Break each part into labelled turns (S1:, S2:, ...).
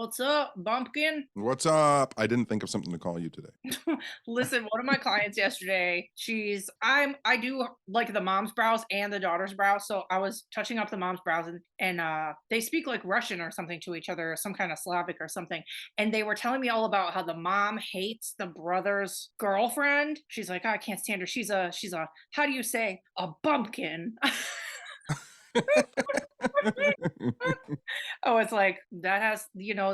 S1: What's up, bumpkin?
S2: What's up? I didn't think of something to call you today.
S1: Listen, one of my clients yesterday, I do like the mom's brows and the daughter's brows. So I was touching up the mom's brows and they speak like Russian or something to each other, or some kind of Slavic or something. And they were telling me all about how the mom hates the brother's girlfriend. She's like, "Oh, I can't stand her. She's a how do you say a bumpkin?" Oh, it's like that has,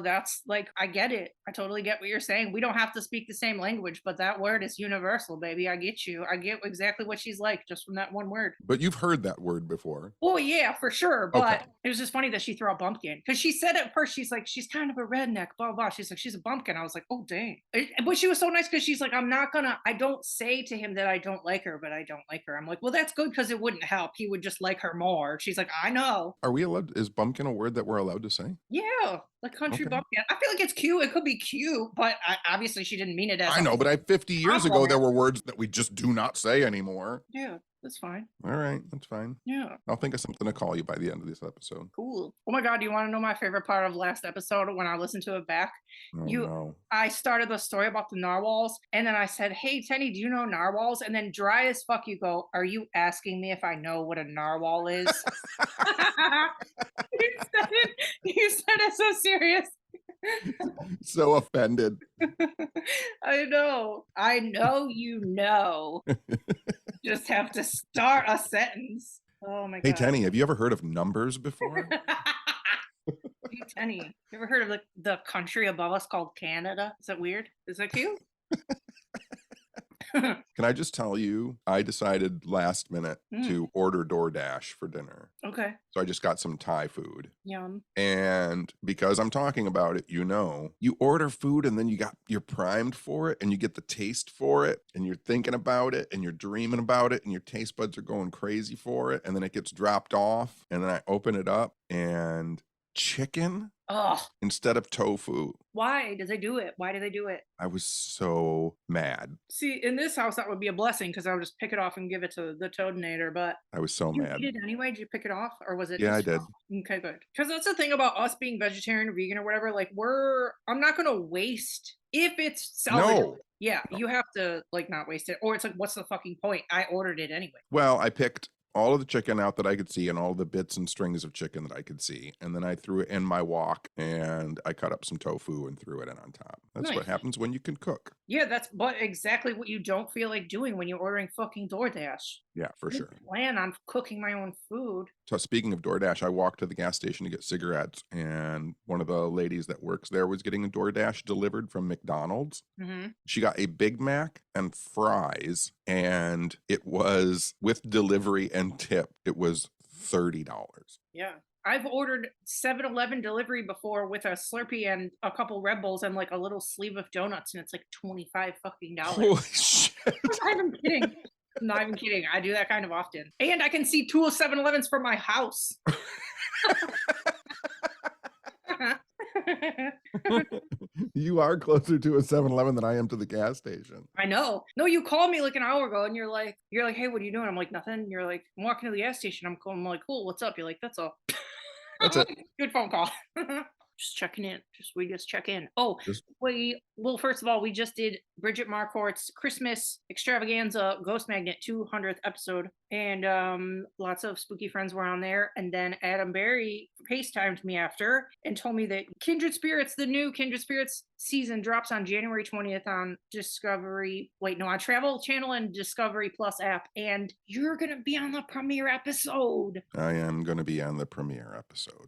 S1: that's like, I get it. I totally get what you're saying. We don't have to speak the same language, but that word is universal, baby. I get you. I get exactly what she's like just from that one word.
S2: But you've heard that word before.
S1: Oh, yeah, for sure.
S2: Okay.
S1: But it was just funny that she threw out bumpkin because she said at first, she's like, she's kind of a redneck, blah, blah. She's like, she's a bumpkin. I was like, oh, dang. But she was so nice because she's like, I don't say to him that I don't like her, but I don't like her. I'm like, well, that's good because it wouldn't help. He would just like her more. She's like, I know.
S2: Are we allowed? Is bumpkin a word that we're allowed to say?
S1: Yeah, like country
S2: Okay.
S1: bumpkin. I feel like it's cute. It could be cute, but obviously she didn't mean it as
S2: I
S1: a
S2: know, but 50 years ago, there
S1: compliment.
S2: were words that we just do not say anymore.
S1: Yeah, that's fine.
S2: All right. That's fine.
S1: Yeah,
S2: I'll think of something to call you by the end of this episode.
S1: cool. Oh my God, do you want to know my favorite part of last episode when I listened to it back?
S2: Oh,
S1: You,
S2: no.
S1: I started the story about the narwhals, and then I said, "Hey, Tenny, do you know narwhals?" And then dry as fuck, you go, "Are you asking me if I know what a narwhal is?" You said it so serious.
S2: So offended.
S1: I know. I know you know. Just have to start a sentence. Oh my
S2: Hey,
S1: God.
S2: Tenny, have you ever heard of numbers before?
S1: Hey, Tenny, you ever heard of the country above us called Canada? Is that weird? Is that cute?
S2: Can I just tell you, I decided last minute
S1: Mm,
S2: to order DoorDash for dinner.
S1: okay.
S2: So I just got some Thai food.
S1: Yum.
S2: And because I'm talking about it, you order food and then you're primed for it and you get the taste for it and you're thinking about it and you're dreaming about it and your taste buds are going crazy for it. And then it gets dropped off and then I open it up and chicken
S1: Oh,
S2: instead of tofu.
S1: why did they do it? Why did they do it?
S2: I was so mad.
S1: See, in this house, that would be a blessing because I would just pick it off and give it to the Toadinator. But
S2: I was so
S1: did you
S2: mad.
S1: eat it anyway? Did you pick it off, or was it
S2: Yeah, I
S1: just
S2: did.
S1: okay? Good, because that's the thing about us being vegetarian or vegan or whatever. Like, I'm not gonna waste if it's salvageable.
S2: No.
S1: Yeah, you have to like not waste it, or it's like, what's the fucking point? I ordered it anyway.
S2: Well, I picked all of the chicken out that I could see and all the bits and strings of chicken that I could see. And then I threw it in my wok and I cut up some tofu and threw it in on top. That's what
S1: Nice.
S2: happens when you can cook.
S1: Yeah, that's but exactly what you don't feel like doing when you're ordering fucking DoorDash.
S2: Yeah, for
S1: I
S2: sure.
S1: plan on cooking my own food.
S2: So speaking of DoorDash, I walked to the gas station to get cigarettes and one of the ladies that works there was getting a DoorDash delivered from McDonald's.
S1: Hmm.
S2: She got a Big Mac and fries and it was with delivery and tip. It was $30.
S1: Yeah. I've ordered 7-Eleven delivery before with a Slurpee and a couple Red Bulls and like a little sleeve of donuts, and it's like 25 fucking dollars.
S2: Holy shit.
S1: I'm not even kidding. I'm not even kidding. I do that kind of often. And I can see 2 7-Elevens from my house.
S2: You are closer to a 7-Eleven than I am to the gas station.
S1: I know. No, you called me like an hour ago and you're like, hey, what are you doing? I'm like, nothing. You're like, I'm walking to the gas station. I'm like, cool, what's up? You're like, that's all.
S2: That's it.
S1: Good phone call. Just checking in. We just check in. Oh,
S2: Just-
S1: first of all, we just did Bridget Marquardt's Christmas extravaganza Ghost Magnet 200th episode, and lots of spooky friends were on there. And then Adam Berry FaceTimed me after and told me that the new Kindred Spirits season drops on January 20th on Discovery. Wait, no, on Travel Channel and Discovery Plus app. And you're gonna be on the premiere episode.
S2: I am going to be on the premiere episode.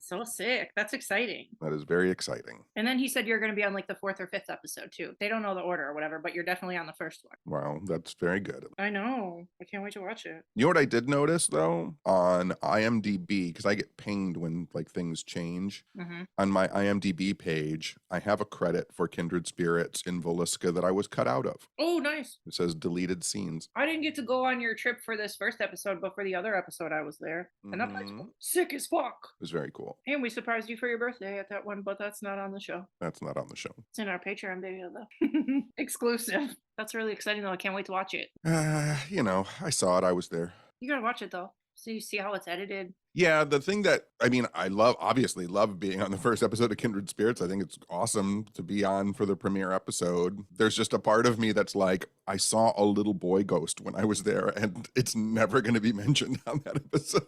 S1: So sick. That's exciting.
S2: That is very exciting.
S1: And then he said you're going to be on like the 4th or 5th episode too. They don't know the order or whatever, but you're definitely on the first one.
S2: Wow, that's very good.
S1: I know. I can't wait to watch it.
S2: You know what I did notice though on IMDb, because I get pinged when like things change.
S1: Mm-hmm.
S2: On my IMDb page, I have a credit for Kindred Spirits in Velisca that I was cut out of.
S1: Oh, nice.
S2: It says deleted scenes.
S1: I didn't get to go on your trip for this first episode, but for the other episode, I was there. And that place was sick as fuck.
S2: It was very cool.
S1: And we surprised you for your birthday at that one, but that's not on the show.
S2: That's not on the show.
S1: It's in our Patreon video, though. Exclusive. That's really exciting, though. I can't wait to watch it.
S2: I saw it. I was there.
S1: You gotta watch it, though. So you see how it's edited.
S2: Yeah, the thing that I obviously love being on the first episode of Kindred Spirits. I think it's awesome to be on for the premiere episode. There's just a part of me that's like, I saw a little boy ghost when I was there, and it's never going to be mentioned on that episode.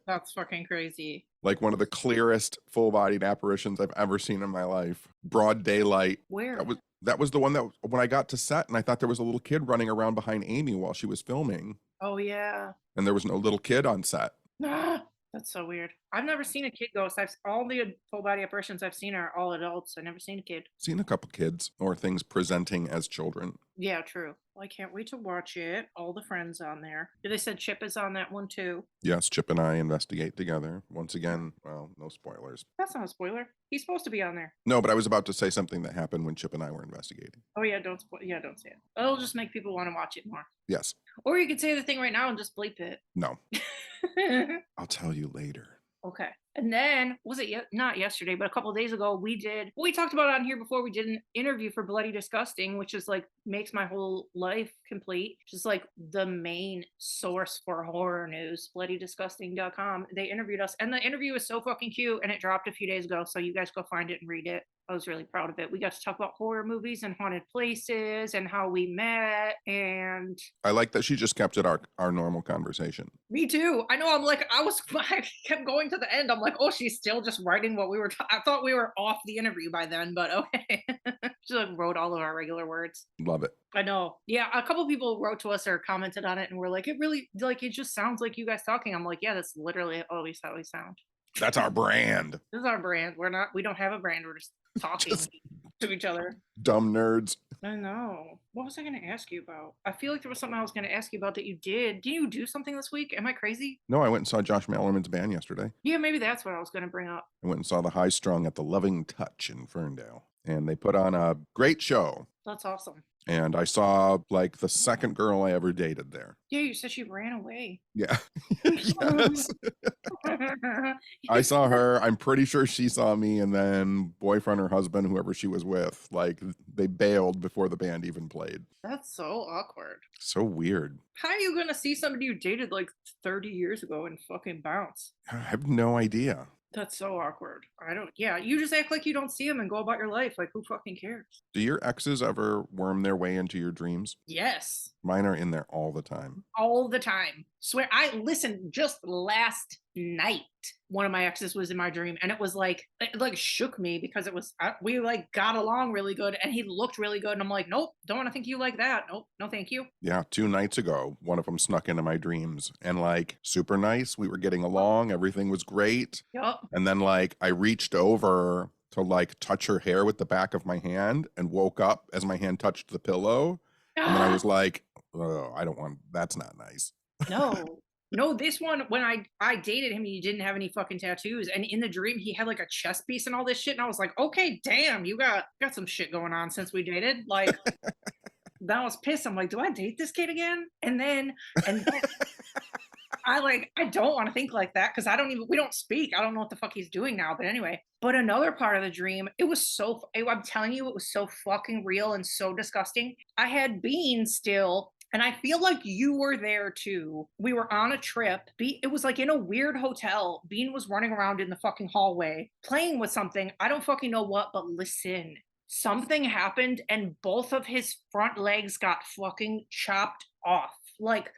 S1: That's fucking crazy.
S2: Like one of the clearest full-bodied apparitions I've ever seen in my life. Broad daylight.
S1: Where?
S2: That was the one that when I got to set and I thought there was a little kid running around behind Amy while she was filming.
S1: Oh yeah.
S2: And there was no little kid on set.
S1: Ah, that's so weird. I've never seen a kid ghost. All the full body apparitions I've seen are all adults. I've never seen a kid.
S2: Seen a couple kids or things presenting as children.
S1: Yeah, true. Well, I can't wait to watch it. All the friends on there. They said Chip is on that one too.
S2: Yes, Chip and I investigate together. Once again, well, no spoilers.
S1: That's not a spoiler. He's supposed to be on there.
S2: No, but I was about to say something that happened when Chip and I were investigating.
S1: Oh yeah, don't say it. It'll just make people want to watch it more.
S2: Yes.
S1: Or you could say the thing right now and just bleep it.
S2: No. I'll tell you later.
S1: Okay. And then, was it not yesterday, but a couple of days ago, we talked about it on here before. We did an interview for Bloody Disgusting, which is like makes my whole life complete. Just like the main source for horror news, bloodydisgusting.com. They interviewed us, and the interview was so fucking cute, and it dropped a few days ago. So you guys go find it and read it. I was really proud of it. We got to talk about horror movies and haunted places and how we met. And
S2: I like that she just kept it our normal conversation.
S1: Me too. I know. I kept going to the end. I'm like, oh, she's still just writing what we were. I thought we were off the interview by then, but okay. She like wrote all of our regular words.
S2: Love it.
S1: I know. Yeah, a couple people wrote to us or commented on it, and we're like, it really it just sounds like you guys talking. I'm like, yeah, that's literally always how we sound.
S2: That's our brand.
S1: This is our brand. We don't have a brand. We're just talking to each other.
S2: Dumb nerds.
S1: I know. What was I going to ask you about? I feel like there was something I was going to ask you about that you did. Did you do something this week? Am I crazy?
S2: No, I went and saw Josh Mallerman's band yesterday.
S1: Yeah, maybe that's what I was going to bring up.
S2: I went and saw the High Strung at the Loving Touch in Ferndale. And they put on a great show.
S1: That's awesome.
S2: And I saw like the second girl I ever dated there.
S1: Yeah, you said she ran away.
S2: Yeah. Yes. I saw her. I'm pretty sure she saw me, and then boyfriend or husband, whoever she was with, like they bailed before the band even played.
S1: That's so awkward.
S2: So weird.
S1: How are you gonna see somebody you dated like 30 years ago and fucking bounce?
S2: I have no idea.
S1: That's so awkward. You just act like you don't see them and go about your life. Like, who fucking cares?
S2: Do your exes ever worm their way into your dreams?
S1: Yes.
S2: Mine are in there all the time.
S1: All the time. Swear, I listened just last night. One of my exes was in my dream, and it shook me because we like got along really good, and he looked really good, and I'm like, nope, don't want to think you like that. Nope, no thank you.
S2: Yeah, 2 nights ago, one of them snuck into my dreams, and like super nice. We were getting along, everything was great.
S1: Yep.
S2: And then like I reached over to like touch her hair with the back of my hand and woke up as my hand touched the pillow. And then I was like, oh, that's not nice.
S1: No, this one, when I dated him, he didn't have any fucking tattoos. And in the dream, he had like a chest piece and all this shit. And I was like, okay, damn, you got some shit going on since we dated. Like, then I was pissed. I'm like, do I date this kid again? And then I don't want to think like that because we don't speak. I don't know what the fuck he's doing now. But anyway, but another part of the dream, I'm telling you, it was so fucking real and so disgusting. I had Bean still. And I feel like you were there too. We were on a trip. It was like in a weird hotel. Bean was running around in the fucking hallway playing with something. I don't fucking know what, but listen. Something happened and both of his front legs got fucking chopped off. Like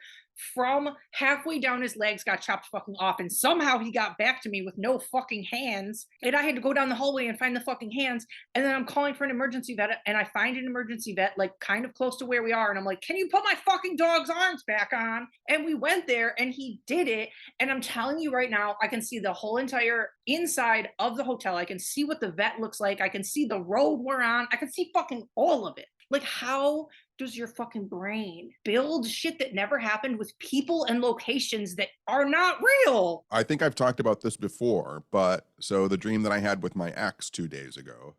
S1: from halfway down his legs got chopped fucking off, and somehow he got back to me with no fucking hands, and I had to go down the hallway and find the fucking hands. And then I'm calling for an emergency vet, and I find an emergency vet like kind of close to where we are, and I'm like, can you put my fucking dog's arms back on? And we went there and he did it. And I'm telling you right now, I can see the whole entire inside of the hotel. I can see what the vet looks like. I can see the road we're on. I can see fucking all of it. Like, how does your fucking brain build shit that never happened with people and locations that are not real?
S2: I think I've talked about this before, but so the dream that I had with my ex 2 days ago,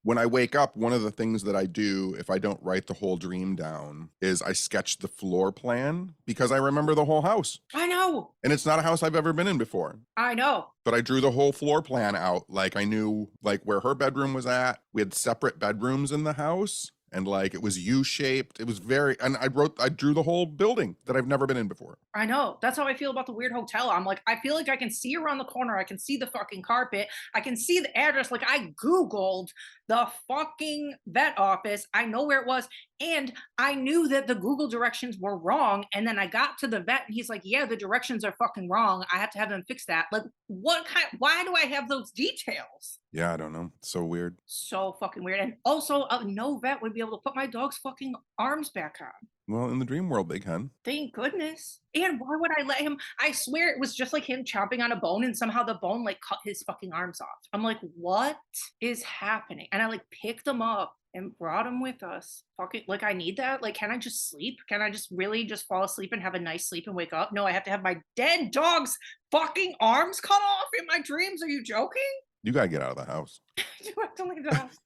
S2: when I wake up, one of the things that I do if I don't write the whole dream down is I sketch the floor plan because I remember the whole house.
S1: I know.
S2: And it's not a house I've ever been in before.
S1: I know.
S2: But I drew the whole floor plan out. Like I knew like where her bedroom was at. We had separate bedrooms in the house. and like it was U-shaped. It was very, and I drew the whole building that I've never been in before.
S1: I know. That's how I feel about the weird hotel. I'm like, I feel like I can see around the corner. I can see the fucking carpet. I can see the address. Like I Googled the fucking vet office. I know where it was. And I knew that the Google directions were wrong. And then I got to the vet and he's like, yeah, the directions are fucking wrong. I have to have them fix that. Like, what kind, why do I have those details?
S2: Yeah, I don't know. So weird.
S1: So fucking weird. And also, no vet would be able to put my dog's fucking arms back on.
S2: Well, in the dream world, they can.
S1: Thank goodness. And why would I let him? I swear it was just like him chomping on a bone and somehow the bone like cut his fucking arms off. I'm like, what is happening? And I like picked him up and brought him with us. Fucking like I need that. Like, can I just sleep? Can I just really just fall asleep and have a nice sleep and wake up? No, I have to have my dead dog's fucking arms cut off in my dreams. Are you joking?
S2: You gotta get out of the house.
S1: Do I have to leave the house?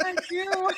S1: I do.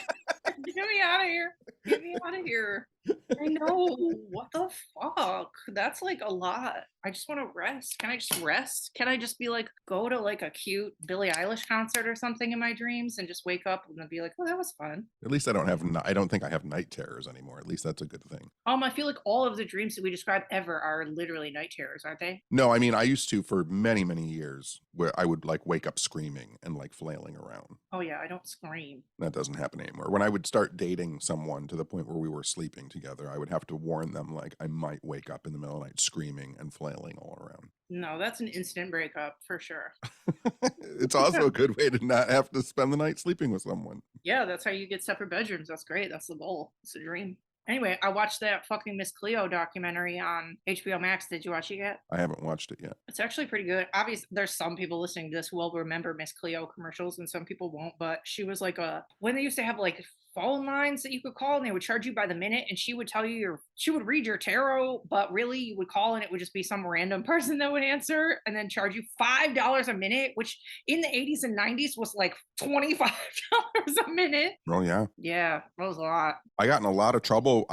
S1: Get me out of here. Get me out of here. I know. What the fuck? That's like a lot. I just want to rest. Can I just rest? Can I just be like, go to like a cute Billie Eilish concert or something in my dreams and just wake up and be like, oh, that was fun.
S2: At least I don't think I have night terrors anymore. At least that's a good thing.
S1: I feel like all of the dreams that we describe ever are literally night terrors, aren't they?
S2: No, I mean, I used to for many, many years where I would like wake up screaming and like flailing around.
S1: Oh yeah, I don't scream.
S2: That doesn't happen anymore. When I would start dating someone to the point where we were sleeping together, I would have to warn them like I might wake up in the middle of the night screaming and flailing all around.
S1: No, that's an instant breakup for sure.
S2: It's also a good way to not have to spend the night sleeping with someone.
S1: Yeah, that's how you get separate bedrooms. That's great. That's the goal. It's a dream. Anyway, I watched that fucking Miss Cleo documentary on HBOMax. Did you watch it yet?
S2: I haven't watched it yet.
S1: It's actually pretty good. Obviously, there's some people listening to this who will remember Miss Cleo commercials and some people won't, but she was like when they used to have like phone lines that you could call and they would charge you by the minute and she would tell you she would read your tarot, but really you would call and it would just be some random person that would answer and then charge you $5 a minute, which in the 80s and 90s was like $25 a minute.
S2: Oh yeah.
S1: Yeah, that was a lot.
S2: I got in a lot of trouble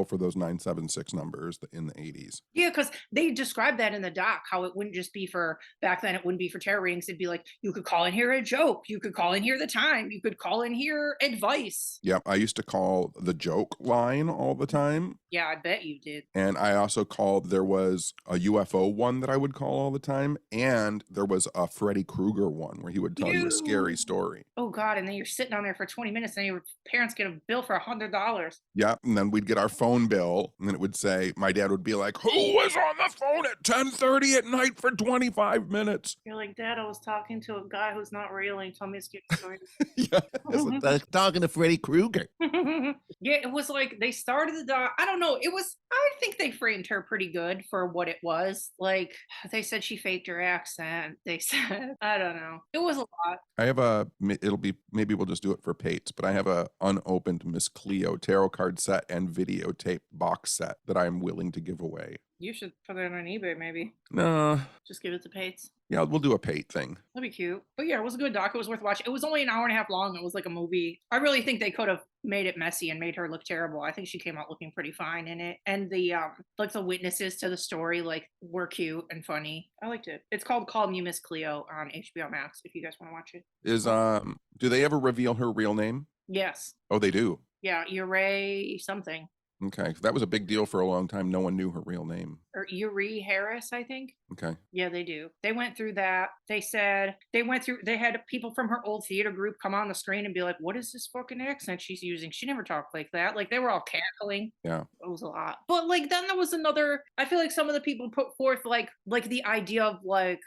S2: for those 976 numbers in the 80s.
S1: Yeah, because they described that in the doc, how it wouldn't just be for back then, it wouldn't be for tarot readings. It'd be like, you could call in here a joke, you could call in here the time, you could call in here advice.
S2: Yep, I used to call the joke line all the time.
S1: Yeah, I bet you did.
S2: And I also there was a UFO one that I would call all the time. And there was a Freddy Krueger one where he would tell you a scary story.
S1: Oh God, and then you're sitting on there for 20 minutes and your parents get a bill for $100.
S2: Yeah, and then we'd get our phone bill and then it would say, my dad would be like, who was on the phone at 10:30 at night for 25 minutes?
S1: You're like, Dad, I was talking to a guy who's not real and he told me a scary story.
S2: Yeah, like, talking to Freddy Krueger.
S1: Yeah, it was like they started the doc. I don't know. I think they framed her pretty good for what it was. Like they said she faked her accent. They said, I don't know. It was a lot.
S2: I have maybe we'll just do it for Pates, but I have a unopened Miss Cleo tarot card set and videotape box set that I'm willing to give away.
S1: You should put it on eBay, maybe.
S2: No.
S1: Just give it to Pates.
S2: Yeah, we'll do a Pate thing.
S1: That'd be cute. But yeah, it was a good doc. It was worth watching. It was only an hour and a half long. It was like a movie. I really think they could have made it messy and made her look terrible. I think she came out looking pretty fine in it. And the like the witnesses to the story like were cute and funny. I liked it. It's called Call Me Miss Cleo on HBOMax if you guys want to watch it.
S2: Do they ever reveal her real name?
S1: Yes.
S2: Oh, they do.
S1: Yeah, Ure something.
S2: Okay, that was a big deal for a long time. No one knew her real name.
S1: Or Ure Harris, I think.
S2: Okay.
S1: Yeah, they do. They went through that. They said they had people from her old theater group come on the screen and be like, what is this fucking accent she's using? She never talked like that. Like they were all cackling.
S2: Yeah.
S1: It was a lot. But like then there was another, I feel like some of the people put forth like the idea of like,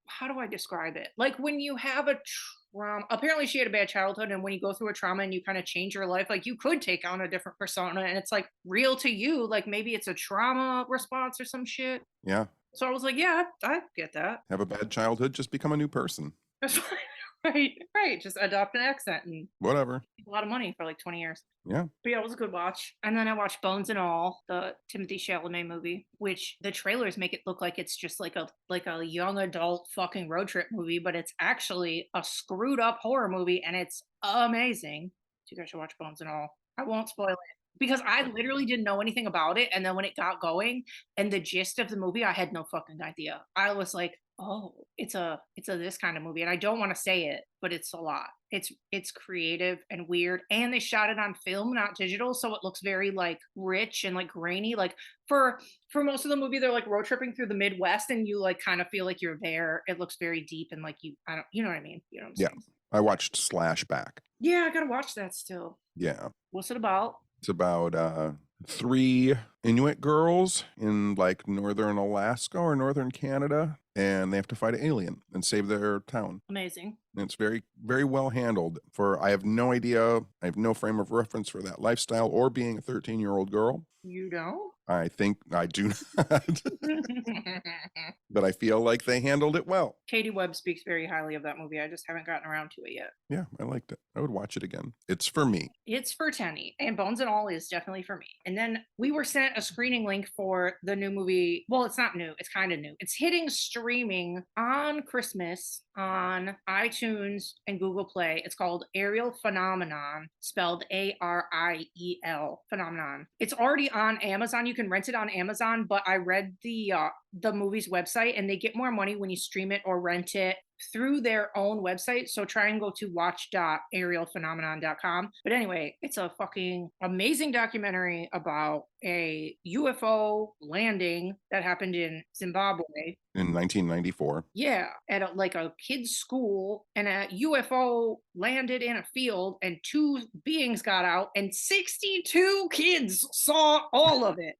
S1: how do I describe it? Like when you have a apparently she had a bad childhood and when you go through a trauma and you kind of change your life, like you could take on a different persona and it's like real to you, like maybe it's a trauma response or some shit.
S2: Yeah.
S1: So I was like, yeah, I get that.
S2: Have a bad childhood, just become a new person.
S1: That's fine. Right. Just adopt an accent and
S2: whatever.
S1: A lot of money for like 20 years.
S2: Yeah.
S1: But yeah, it was a good watch. And then I watched Bones and All, the Timothée Chalamet movie, which the trailers make it look like it's just like a young adult fucking road trip movie, but it's actually a screwed up horror movie and it's amazing. So you guys should watch Bones and All. I won't spoil it because I literally didn't know anything about it. And then when it got going and the gist of the movie, I had no fucking idea. I was like, Oh, it's a this kind of movie, and I don't want to say it, but it's a lot. It's creative and weird, and they shot it on film, not digital, so it looks very like rich and like grainy. Like for most of the movie, they're like road tripping through the Midwest, and you like kind of feel like you're there. It looks very deep and like I don't, you know what I mean? You know what I'm
S2: Yeah.
S1: saying?
S2: I watched Slashback.
S1: Yeah, I gotta watch that still.
S2: Yeah.
S1: What's it about?
S2: It's about three Inuit girls in like northern Alaska or northern Canada, and they have to fight an alien and save their town.
S1: Amazing.
S2: And it's very, very well handled. I have no idea, I have no frame of reference for that lifestyle or being a 13-year-old girl.
S1: You don't?
S2: I think I do not, but I feel like they handled it well.
S1: Katie Webb speaks very highly of that movie. I just haven't gotten around to it yet.
S2: Yeah, I liked it. I would watch it again. It's for me.
S1: It's for Tenny, and Bones and All is definitely for me. And then we were sent a screening link for the new movie. Well, it's not new, it's kind of new. It's hitting streaming on Christmas on iTunes and Google Play. It's called Ariel Phenomenon, spelled Ariel Phenomenon. It's already on Amazon. You can rent it on Amazon, but I read the movie's website, and they get more money when you stream it or rent it through their own website. So try and go to watch.arielphenomenon.com. But anyway, it's a fucking amazing documentary about a UFO landing that happened in Zimbabwe.
S2: In 1994.
S1: Yeah, at like a kid's school, and a UFO landed in a field, and two beings got out, and 62 kids saw all of it.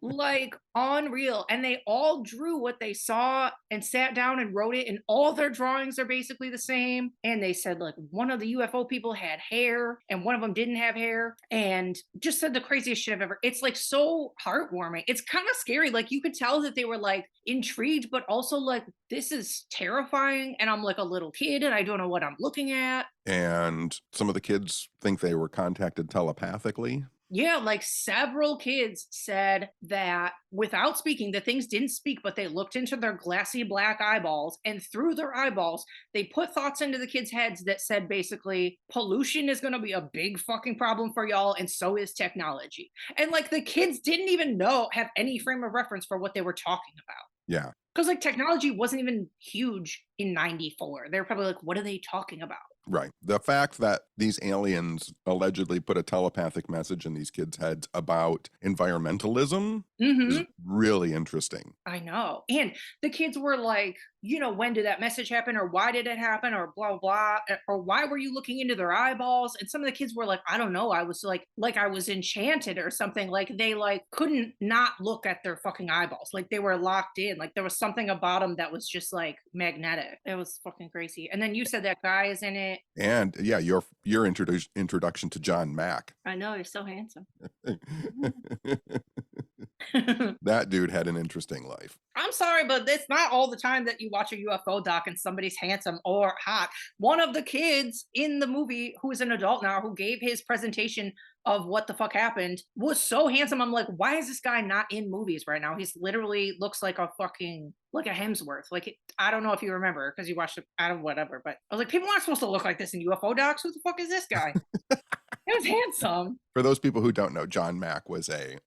S1: Like unreal. And they all drew what they saw and sat down and wrote it, and all their drawings are basically the same. And they said like one of the UFO people had hair and one of them didn't have hair, and just said the craziest shit I've ever. It's like so heartwarming. It's kind of scary. Like you could tell that they were like intrigued, but also like this is terrifying, and I'm like a little kid and I don't know what I'm looking at.
S2: And some of the kids think they were contacted telepathically.
S1: Yeah, like several kids said that without speaking, the things didn't speak, but they looked into their glassy black eyeballs, and through their eyeballs, they put thoughts into the kids' heads that said basically, pollution is going to be a big fucking problem for y'all, and so is technology. And like the kids didn't even have any frame of reference for what they were talking about.
S2: Yeah.
S1: Because like technology wasn't even huge in 94. They're probably like, what are they talking about?
S2: Right. The fact that these aliens allegedly put a telepathic message in these kids' heads about environmentalism is really interesting.
S1: I know. And the kids were like, you know, when did that message happen, or why did it happen, or blah, blah, or why were you looking into their eyeballs? And some of the kids were like, I don't know. I was like I was enchanted or something. Like they like couldn't not look at their fucking eyeballs. Like they were locked in. Like there was something about them that was just like magnetic. It was fucking crazy. And then you said that guy is in it.
S2: And yeah, your introduction to John Mack.
S1: I know, you're so handsome.
S2: That dude had an interesting life.
S1: I'm sorry, but it's not all the time that you watch a UFO doc and somebody's handsome or hot. One of the kids in the movie, who is an adult now, who gave his presentation of what the fuck happened, was so handsome. I'm like, why is this guy not in movies right now? He's literally looks like a fucking, like a Hemsworth. Like, I don't know if you remember because you watched it out of whatever, but I was like, people aren't supposed to look like this in UFO docs. Who the fuck is this guy? He was handsome.
S2: For those people who don't know, John Mack was a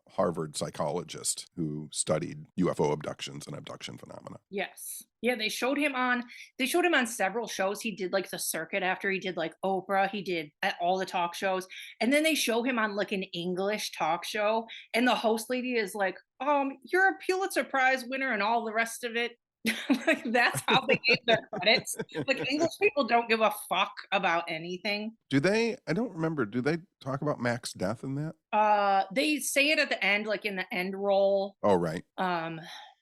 S2: Harvard psychologist who studied UFO abductions and abduction phenomena.
S1: Yes. Yeah, they showed him on several shows. He did like the circuit after he did like Oprah, he did at all the talk shows. And then they show him on like an English talk show, and the host lady is like, you're a Pulitzer Prize winner and all the rest of it. Like that's how they gave their credits. Like English people don't give a fuck about anything.
S2: Do they? I don't remember. Do they talk about Mac's death in that?
S1: They say it at the end, like in the end roll.
S2: Oh, right.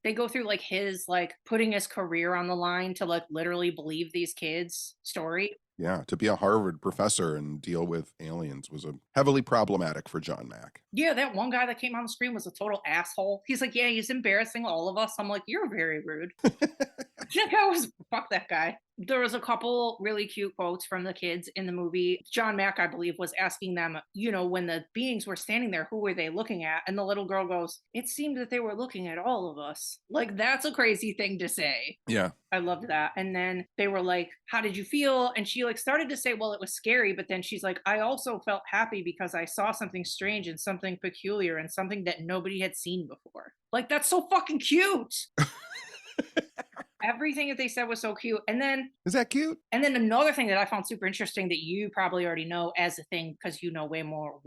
S1: They go through like his like putting his career on the line to like literally believe these kids' story.
S2: Yeah, to be a Harvard professor and deal with aliens was a heavily problematic for John Mack.
S1: Yeah, that one guy that came on the screen was a total asshole. He's like, yeah, he's embarrassing all of us. I'm like, you're very rude. That guy was, fuck that guy. There was a couple really cute quotes from the kids in the movie. John Mack, I believe, was asking them, when the beings were standing there, who were they looking at? And the little girl goes, "It seemed that they were looking at all of us." Like, that's a crazy thing to say.
S2: Yeah.
S1: I loved that. And then they were like, "How did you feel?" And she like started to say, "Well, it was scary," but then she's like, "I also felt happy because I saw something strange and something peculiar and something that nobody had seen before." Like, that's so fucking cute. Everything that they said was so cute.
S2: Is that cute?
S1: And then another thing that I found super interesting that you probably already know as a thing because you know way more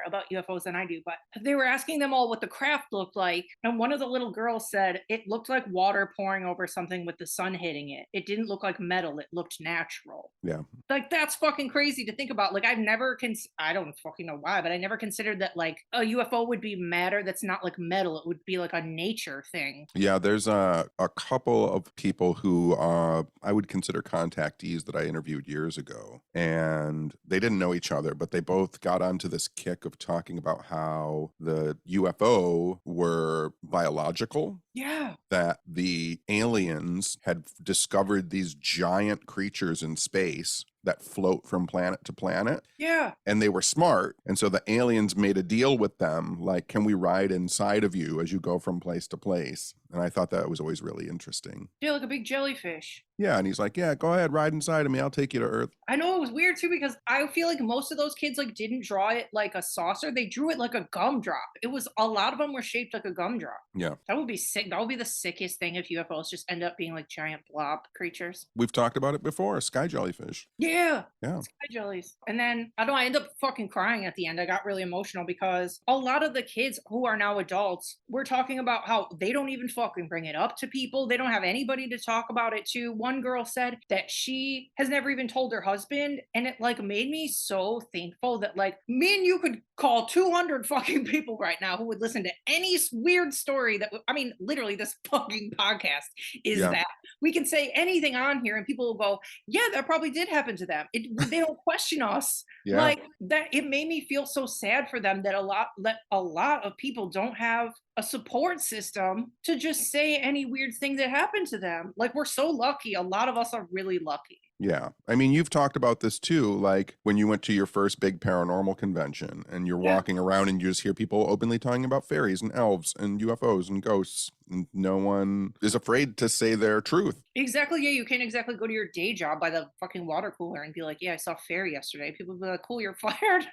S1: about UFOs than I do. But they were asking them all what the craft looked like. And one of the little girls said it looked like water pouring over something with the sun hitting it. It didn't look like metal, it looked natural.
S2: Yeah.
S1: Like, that's fucking crazy to think about. Like, I don't fucking know why, but I never considered that like a UFO would be matter that's not like metal. It would be like a nature thing.
S2: Yeah, there's a couple of people who I would consider contactees that I interviewed years ago. And they didn't know each other, but they both got onto this kick of talking about how the UFO were biological.
S1: Yeah.
S2: That the aliens had discovered these giant creatures in space that float from planet to planet.
S1: Yeah.
S2: And they were smart. And so the aliens made a deal with them, like, can we ride inside of you as you go from place to place? And I thought that was always really interesting.
S1: Yeah, like a big jellyfish.
S2: Yeah, and he's like, yeah, go ahead, ride inside of me. I'll take you to Earth.
S1: I know it was weird too because I feel like most of those kids like didn't draw it like a saucer. They drew it like a gumdrop. It was a lot of them were shaped like a gumdrop.
S2: Yeah.
S1: That would be sick. That would be the sickest thing if UFOs just end up being like giant blob creatures.
S2: We've talked about it before, sky jellyfish.
S1: Yeah.
S2: Yeah.
S1: Sky jellies. And then I don't know, I end up fucking crying at the end. I got really emotional because a lot of the kids who are now adults were talking about how they don't even fucking bring it up to people. They don't have anybody to talk about it to. One girl said that she has never even told her husband, and it like made me so thankful that like me and you could call 200 fucking people right now who would listen to any weird story that I mean literally this fucking podcast is that we can say anything on here and people will go, yeah, that probably did happen to them. They don't question us. Like that. It made me feel so sad for them that a lot of people don't have a support system to just say any weird thing that happened to them. Like, we're so lucky. A lot of us are really lucky.
S2: Yeah. I mean, you've talked about this too, like when you went to your first big paranormal convention and you're walking around and you just hear people openly talking about fairies and elves and UFOs and ghosts. And no one is afraid to say their truth.
S1: Exactly. Yeah, you can't exactly go to your day job by the fucking water cooler and be like, yeah, I saw a fairy yesterday. People will be like, cool, you're fired.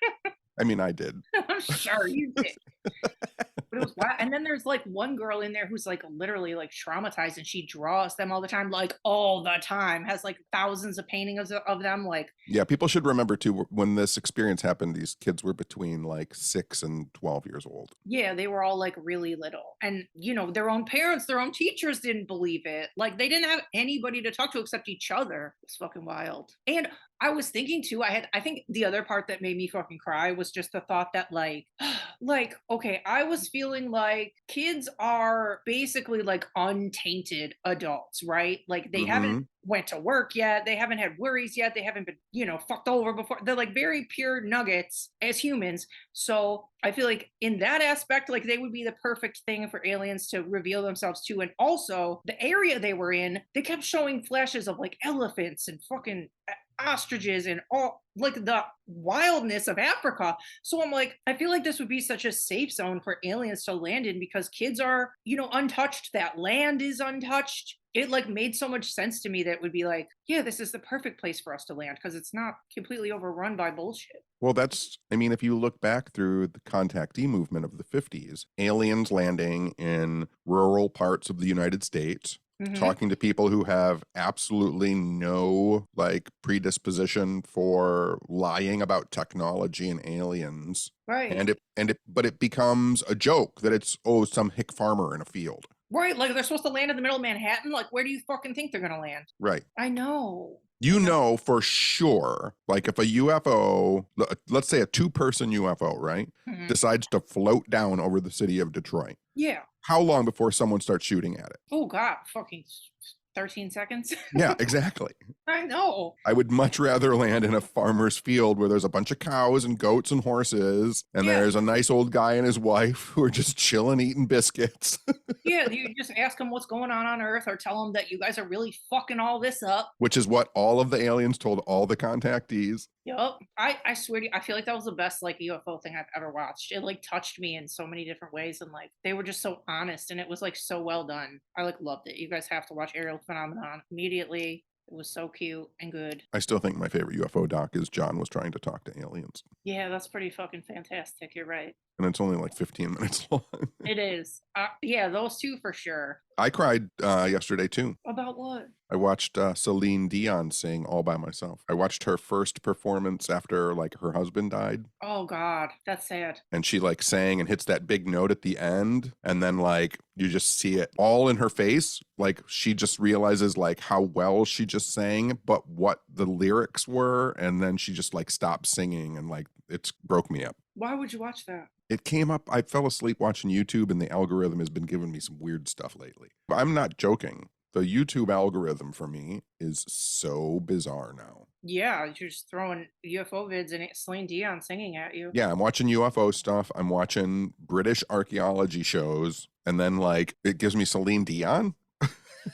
S2: I mean, I did.
S1: I'm sure you did. But it was wild. And then there's like one girl in there who's like literally like traumatized and she draws them all the time, has like thousands of paintings of them. Like,
S2: yeah, people should remember too, when this experience happened, these kids were between like 6 and 12 years old.
S1: Yeah, they were all like really little. And, their own parents, their own teachers didn't believe it. Like, they didn't have anybody to talk to except each other. It's fucking wild. And I was thinking too, I think the other part that made me fucking cry was just the thought that okay, I was feeling like kids are basically like untainted adults, right? Like they haven't went to work yet. They haven't had worries yet. They haven't been, fucked over before. They're like very pure nuggets as humans. So I feel like in that aspect, like they would be the perfect thing for aliens to reveal themselves to. And also the area they were in, they kept showing flashes of like elephants and fucking ostriches and all like the wildness of Africa. So I'm like, I feel like this would be such a safe zone for aliens to land in because kids are, untouched. That land is untouched. It like made so much sense to me that it would be like, yeah, this is the perfect place for us to land because it's not completely overrun by bullshit.
S2: Well, if you look back through the contactee movement of the 50s, aliens landing in rural parts of the United States, talking to people who have absolutely no like predisposition for lying about technology and aliens.
S1: Right.
S2: But it becomes a joke that it's, some hick farmer in a field.
S1: Right. Like they're supposed to land in the middle of Manhattan. Like, where do you fucking think they're going to land?
S2: Right.
S1: I know.
S2: For sure, like if a UFO, let's say a 2-person UFO, right, decides to float down over the city of Detroit.
S1: Yeah.
S2: How long before someone starts shooting at it?
S1: Oh, God. Fucking 13 seconds.
S2: Yeah, exactly.
S1: I know.
S2: I would much rather land in a farmer's field where there's a bunch of cows and goats and horses, and
S1: Yeah.
S2: there's a nice old guy and his wife who are just chilling, eating biscuits.
S1: Yeah, you just ask them what's going on Earth, or tell them that you guys are really fucking all this up.
S2: Which is what all of the aliens told all the contactees.
S1: Yup. I swear to you, I feel like that was the best like UFO thing I've ever watched. It like touched me in so many different ways, and like they were just so honest, and it was like so well done. I like loved it. You guys have to watch Ariel Phenomenon immediately. It was so cute and good.
S2: I still think my favorite UFO doc is John Was Trying to Talk to Aliens.
S1: Yeah, that's pretty fucking fantastic. You're right.
S2: And it's only like 15 minutes long.
S1: It is. Yeah, those two for sure.
S2: I cried yesterday too.
S1: About what?
S2: I watched Celine Dion sing All by Myself. I watched her first performance after like her husband died.
S1: Oh God, that's sad.
S2: And she like sang and hits that big note at the end. And then like you just see it all in her face. Like she just realizes like how well she just sang, but what the lyrics were. And then she just like stopped singing and like it's broke me up.
S1: Why would you watch that?
S2: It came up, I fell asleep watching YouTube and the algorithm has been giving me some weird stuff lately. I'm not joking. The YouTube algorithm for me is so bizarre now.
S1: Yeah, you're just throwing UFO vids and Celine Dion singing at you.
S2: Yeah, I'm watching UFO stuff. I'm watching British archaeology shows. And then like it gives me Celine Dion.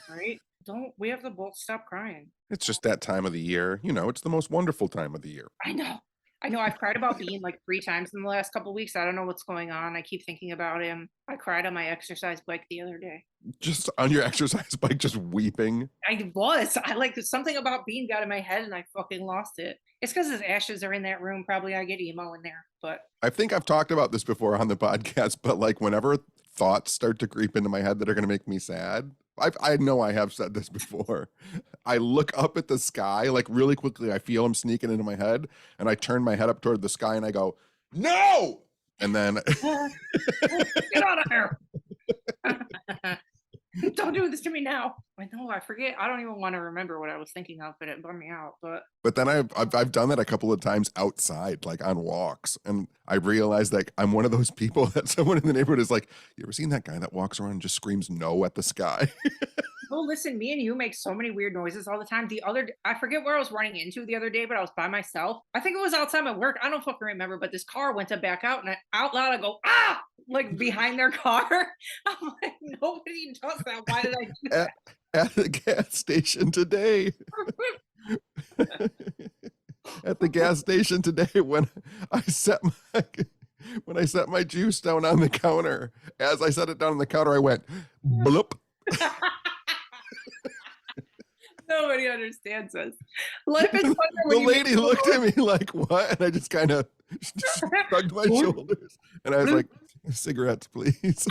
S1: Right? Don't we have to both stop crying?
S2: It's just that time of the year. You know, it's the most wonderful time of the year.
S1: I know. I've cried about Bean like 3 times in the last couple weeks. I don't know what's going on. I keep thinking about him. I cried on my exercise bike the other day.
S2: Just on your exercise bike, just weeping.
S1: I was. I like something about Bean got in my head and I fucking lost it. It's because his ashes are in that room. Probably I get emo in there. But
S2: I think I've talked about this before on the podcast, but like whenever thoughts start to creep into my head that are going to make me sad, I know I have said this before. I look up at the sky, like really quickly, I feel him sneaking into my head, and I turn my head up toward the sky and I go, no! And then
S1: get out of here. Don't do this to me now. I know, I forget. I don't even want to remember what I was thinking of, but it bummed me out.
S2: But then I've done that a couple of times outside, like on walks, and I realized that I'm one of those people that someone in the neighborhood is like, you ever seen that guy that walks around and just screams no at the sky?
S1: Well, listen, me and you make so many weird noises all the time. I forget where I was running into the other day, but I was by myself. I think it was outside my work. I don't fucking remember, but this car went to back out, and out loud I go, ah, like behind their car. I'm like, nobody does that. Why did I do that?
S2: At the gas station today. At the gas station today when I set my juice down on the counter. As I set it down on the counter, I went bloop.
S1: Nobody understands us. Life is
S2: The lady looked at me like, what? And I just kind of shrugged my shoulders. And I was like, cigarettes, please.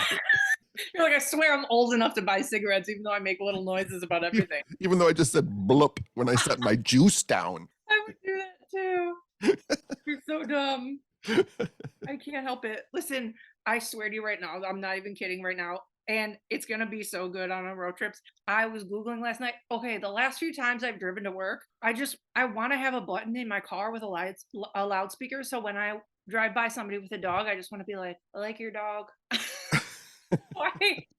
S1: You're like, I swear I'm old enough to buy cigarettes, even though I make little noises about everything.
S2: Even though I just said bloop when I set my juice down.
S1: I would do that too. You're so dumb. I can't help it. Listen, I swear to you right now, I'm not even kidding right now. And it's going to be so good on our road trips. I was Googling last night. Okay, the last few times I've driven to work, I want to have a button in my car with a loudspeaker. So when I drive by somebody with a dog, I just want to be like, I like your dog. Why?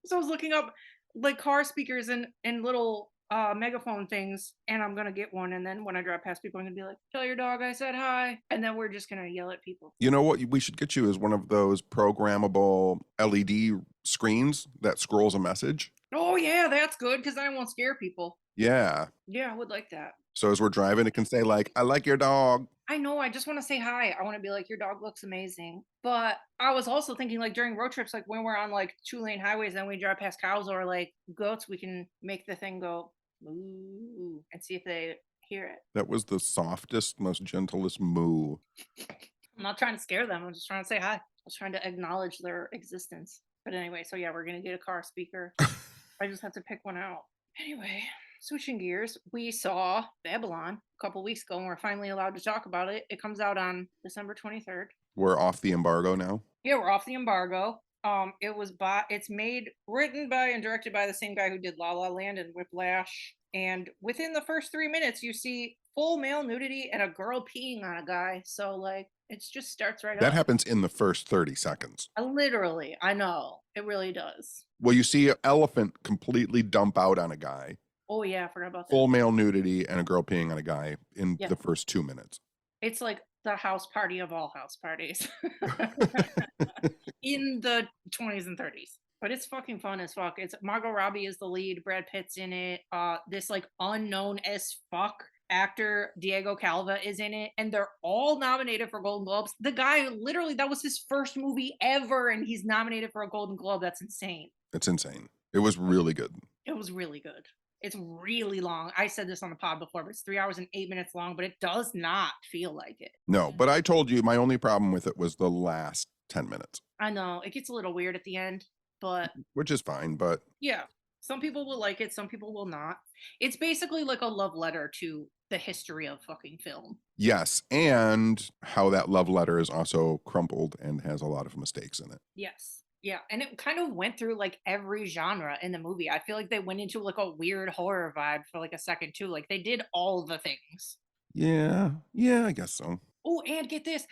S1: So I was looking up like car speakers and little megaphone things, and I'm gonna get one. And then when I drive past people, I'm gonna be like, tell your dog I said hi. And then we're just gonna yell at people.
S2: You know what we should get you is one of those programmable LED screens that scrolls a message.
S1: Oh yeah, that's good, because I won't scare people.
S2: Yeah.
S1: Yeah, I would like that.
S2: So as we're driving, it can say like, I like your dog.
S1: I know, I just want to say hi. I want to be like, your dog looks amazing. But I was also thinking like during road trips, like when we're on like 2-lane highways and we drive past cows or like goats, we can make the thing go moo and see if they hear it.
S2: That was the softest, most gentlest moo.
S1: I'm not trying to scare them. I'm just trying to say hi. I was trying to acknowledge their existence. But anyway, so yeah, we're going to get a car speaker. I just have to pick one out. Anyway, switching gears, we saw Babylon a couple weeks ago and we're finally allowed to talk about it. It comes out on December 23rd.
S2: We're off the embargo now?
S1: Yeah, we're off the embargo. It's written by and directed by the same guy who did La La Land and Whiplash. And within the first 3 minutes, you see full male nudity and a girl peeing on a guy. So like, it just starts right up.
S2: That happens in the first 30 seconds.
S1: Literally, I know. It really does.
S2: Well, you see an elephant completely dump out on a guy.
S1: Oh yeah, I forgot about that.
S2: Full male nudity and a girl peeing on a guy in
S1: Yeah.
S2: the first 2 minutes.
S1: It's like the house party of all house parties in the 20s and 30s. But it's fucking fun as fuck. It's Margot Robbie is the lead, Brad Pitt's in it. This like unknown as fuck actor Diego Calva is in it, and they're all nominated for Golden Globes. The guy literally that was his first movie ever, and he's nominated for a Golden Globe. That's insane.
S2: It's insane. It was really good.
S1: It was really good. It's really long. I said this on the pod before, but it's 3 hours and 8 minutes long, but it does not feel like it.
S2: No, but I told you my only problem with it was the last 10 minutes.
S1: I know it gets a little weird at the end, but
S2: which is fine, but
S1: yeah, some people will like it, some people will not. It's basically like a love letter to the history of fucking film.
S2: yes, and how that love letter is also crumpled and has a lot of mistakes in it.
S1: Yes. Yeah, and it kind of went through like every genre in the movie. I feel like they went into like a weird horror vibe for like a second too. Like they did all the things.
S2: Yeah, I guess so.
S1: Oh, and get this.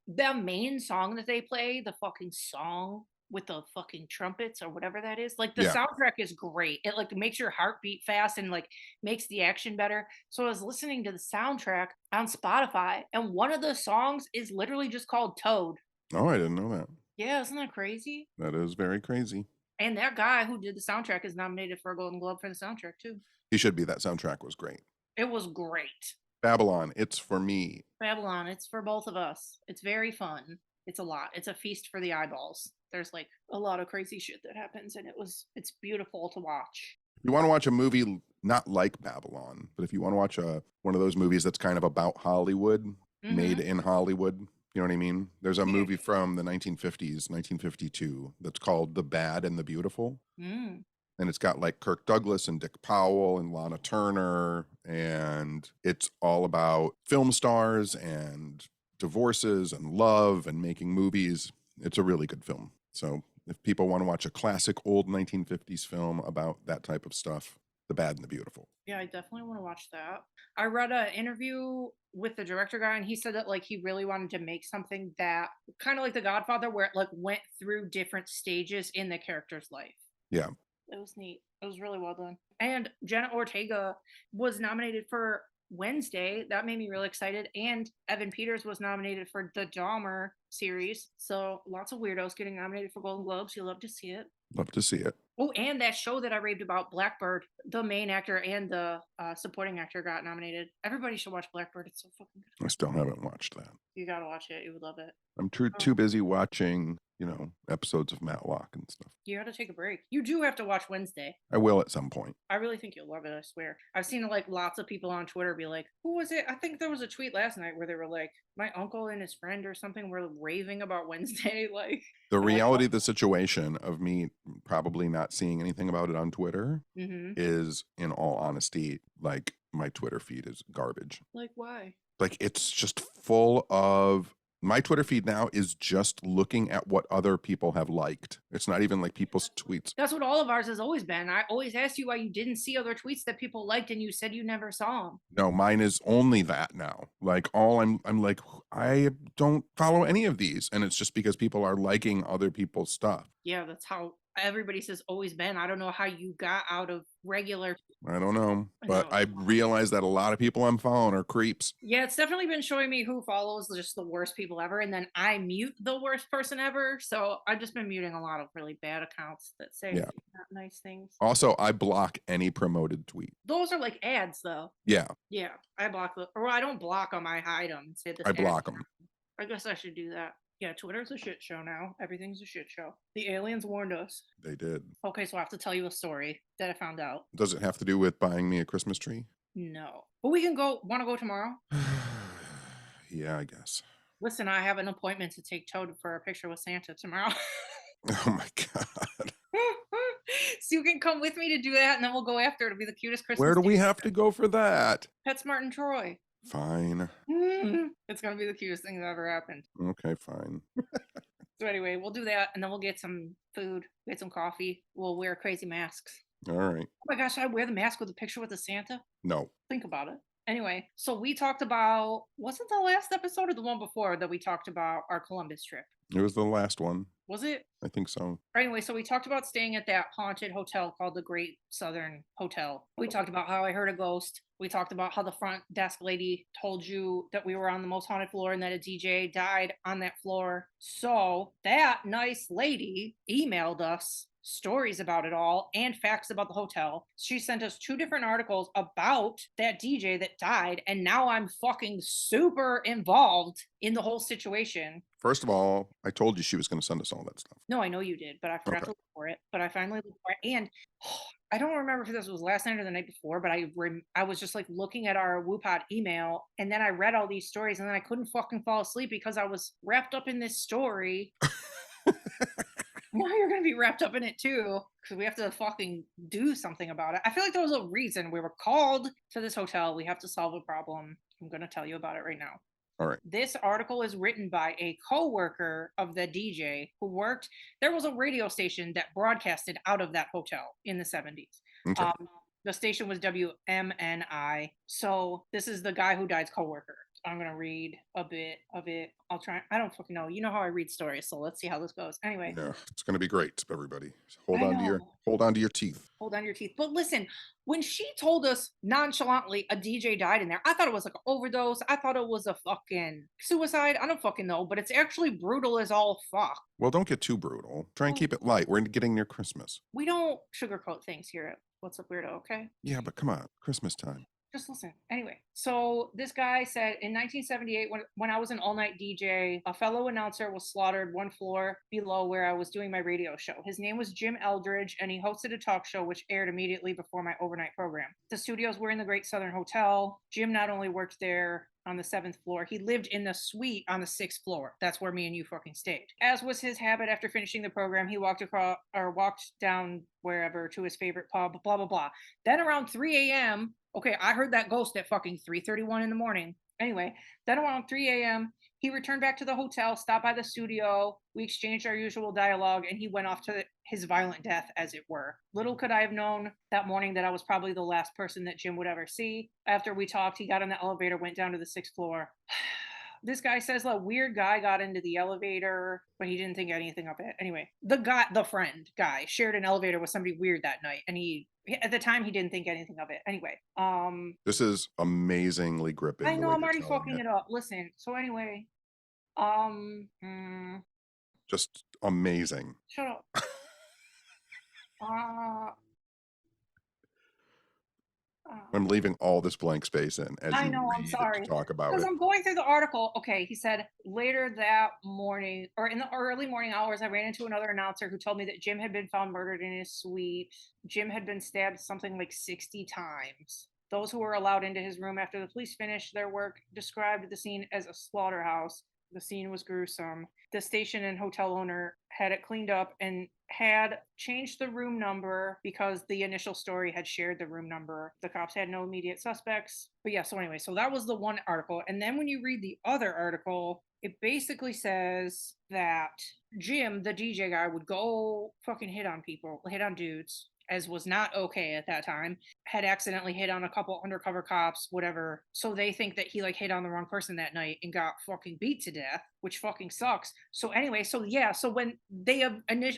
S1: The main song that they play, the fucking song with the fucking trumpets or whatever that is. Like the
S2: Yeah.
S1: soundtrack is great. It like makes your heart beat fast and like makes the action better. So I was listening to the soundtrack on Spotify, and one of the songs is literally just called Toad.
S2: Oh, I didn't know that.
S1: Yeah, isn't that crazy?
S2: That is very crazy.
S1: And that guy who did the soundtrack is nominated for a Golden Globe for the soundtrack too.
S2: He should be. That soundtrack was great.
S1: It was great.
S2: Babylon, it's for me.
S1: Babylon, it's for both of us. It's very fun. It's a lot. It's a feast for the eyeballs. There's like a lot of crazy shit that happens, and it's beautiful to watch.
S2: If you want to watch a movie not like Babylon, but if you want to watch one of those movies that's kind of about Hollywood, made in Hollywood, you know what I mean? There's a movie from the 1950s, 1952, that's called The Bad and the Beautiful. And it's got like Kirk Douglas and Dick Powell and Lana Turner. And it's all about film stars and divorces and love and making movies. It's a really good film. So if people want to watch a classic old 1950s film about that type of stuff, The Bad and the Beautiful.
S1: Yeah, I definitely want to watch that. I read an interview with the director guy, and he said that like he really wanted to make something that kind of like The Godfather, where it like went through different stages in the character's life.
S2: Yeah.
S1: It was neat. It was really well done. And Jenna Ortega was nominated for Wednesday. That made me really excited. And Evan Peters was nominated for the Dahmer series. So lots of weirdos getting nominated for Golden Globes. You love to see it.
S2: Love to see it.
S1: Oh, and that show that I raved about, Blackbird, the main actor and the supporting actor got nominated. Everybody should watch Blackbird. It's so fucking good.
S2: I still haven't watched that.
S1: You gotta watch it. You would love it.
S2: I'm too busy watching, episodes of Matlock and stuff.
S1: You gotta take a break. You do have to watch Wednesday.
S2: I will at some point.
S1: I really think you'll love it, I swear. I've seen like lots of people on Twitter be like, who was it? I think there was a tweet last night where they were like, my uncle and his friend or something were raving about Wednesday. Like
S2: the reality of the situation of me probably not seeing anything about it on Twitter is, in all honesty, like my Twitter feed is garbage.
S1: Like why?
S2: Like it's just full of my Twitter feed now is just looking at what other people have liked. It's not even like people's tweets.
S1: That's what all of ours has always been. I always asked you why you didn't see other tweets that people liked, and you said you never saw them.
S2: No, mine is only that now. Like I'm like, I don't follow any of these. And it's just because people are liking other people's stuff.
S1: Yeah, that's how everybody says always been. I don't know how you got out of regular.
S2: I don't know, but I realize that a lot of people I'm following are creeps.
S1: Yeah, it's definitely been showing me who follows just the worst people ever, and then I mute the worst person ever. So I've just been muting a lot of really bad accounts that say not nice things.
S2: Also, I block any promoted tweet.
S1: Those are like ads, though.
S2: Yeah.
S1: Yeah, I block them, or I don't block them. I hide them and say this.
S2: I block them.
S1: I guess I should do that. Yeah, Twitter's a shit show now. Everything's a shit show. The aliens warned us.
S2: They did.
S1: Okay, so I have to tell you a story that I found out.
S2: Does it have to do with buying me a Christmas tree?
S1: No. But we can go. Want to go tomorrow?
S2: Yeah, I guess.
S1: Listen, I have an appointment to take Toad for a picture with Santa tomorrow.
S2: Oh my God.
S1: So you can come with me to do that, and then we'll go after. It'll be the cutest Christmas.
S2: Where do we have to go for that?
S1: PetSmart in Troy.
S2: Fine.
S1: It's going to be the cutest thing that ever happened.
S2: Okay, fine.
S1: So anyway, we'll do that, and then we'll get some food, get some coffee. We'll wear crazy masks.
S2: All right.
S1: Oh my gosh, should I wear the mask with a picture with the Santa?
S2: No.
S1: Think about it. Anyway, so we talked about, wasn't the last episode or the one before that we talked about our Columbus trip?
S2: It was the last one.
S1: Was it?
S2: I think so.
S1: Anyway, so we talked about staying at that haunted hotel called the Great Southern Hotel. We talked about how I heard a ghost. We talked about how the front desk lady told you that we were on the most haunted floor and that a DJ died on that floor. So that nice lady emailed us stories about it all and facts about the hotel. She sent us 2 different articles about that DJ that died, and now I'm fucking super involved in the whole situation.
S2: First of all, I told you she was going to send us all that stuff.
S1: No, I know you did, but I forgot
S2: Okay.
S1: to look for it. But I finally looked for it, and I don't remember if this was last night or the night before, but I was just like looking at our WooPod email, and then I read all these stories, and then I couldn't fucking fall asleep because I was wrapped up in this story. Now you're gonna be wrapped up in it too, because we have to fucking do something about it. I feel like there was a reason we were called to this hotel. We have to solve a problem. I'm gonna tell you about it right now.
S2: All right.
S1: This article is written by a co-worker of the DJ who worked. There was a radio station that broadcasted out of that hotel in the 70s.
S2: Okay.
S1: The station was WMNI. So this is the guy who died's co-worker. I'm gonna read a bit of it. I'll try. I don't fucking know. You know how I read stories, so let's see how this goes. Anyway,
S2: Yeah, it's going to be great, everybody.
S1: I know.
S2: Hold on to your teeth.
S1: Hold on your teeth. But listen, when she told us nonchalantly a DJ died in there, I thought it was like an overdose. I thought it was a fucking suicide. I don't fucking know, but it's actually brutal as all fuck.
S2: Well, don't get too brutal. Try and
S1: Well,
S2: keep it light. We're getting near Christmas.
S1: we don't sugarcoat things here at What's Up Weirdo, okay?
S2: Yeah, but come on, Christmas time.
S1: Just listen. Anyway, so this guy said in 1978, when I was an all night DJ, a fellow announcer was slaughtered 1 floor below where I was doing my radio show. His name was Jim Eldridge, and he hosted a talk show which aired immediately before my overnight program. The studios were in the Great Southern Hotel. Jim not only worked there on the 7th floor, he lived in the suite on the 6th floor. That's where me and you fucking stayed. As was his habit after finishing the program, he walked down wherever to his favorite pub, blah, blah, blah. Then around 3 a.m., okay, I heard that ghost at fucking 3:31 in the morning. Anyway, then around 3 a.m., he returned back to the hotel, stopped by the studio. We exchanged our usual dialogue, and he went off to his violent death, as it were. Little could I have known that morning that I was probably the last person that Jim would ever see. After we talked, he got in the elevator, went down to the 6th floor. This guy says a weird guy got into the elevator, but he didn't think anything of it. Anyway, the friend guy shared an elevator with somebody weird that night, and at the time he didn't think anything of it. Anyway,
S2: This is amazingly gripping.
S1: I
S2: the
S1: know
S2: way
S1: I'm
S2: you're
S1: already
S2: telling
S1: fucking
S2: it.
S1: it up. Listen, so anyway, um, mm,
S2: Just amazing.
S1: shut up. Uh,
S2: I'm leaving all this blank space in as
S1: I
S2: you
S1: know, I'm
S2: read to
S1: sorry.
S2: talk about
S1: Because
S2: it.
S1: I'm going through the article. Okay, he said later that morning, or in the early morning hours, I ran into another announcer who told me that Jim had been found murdered in his suite. Jim had been stabbed something like 60 times. Those who were allowed into his room after the police finished their work described the scene as a slaughterhouse. The scene was gruesome. The station and hotel owner had it cleaned up and had changed the room number because the initial story had shared the room number. The cops had no immediate suspects. But yeah, so anyway, so that was the one article. And then when you read the other article, it basically says that Jim, the DJ guy, would go fucking hit on people, hit on dudes, as was not okay at that time, had accidentally hit on a couple undercover cops, whatever. So they think that he like hit on the wrong person that night and got fucking beat to death, which fucking sucks. So anyway, so yeah, so when they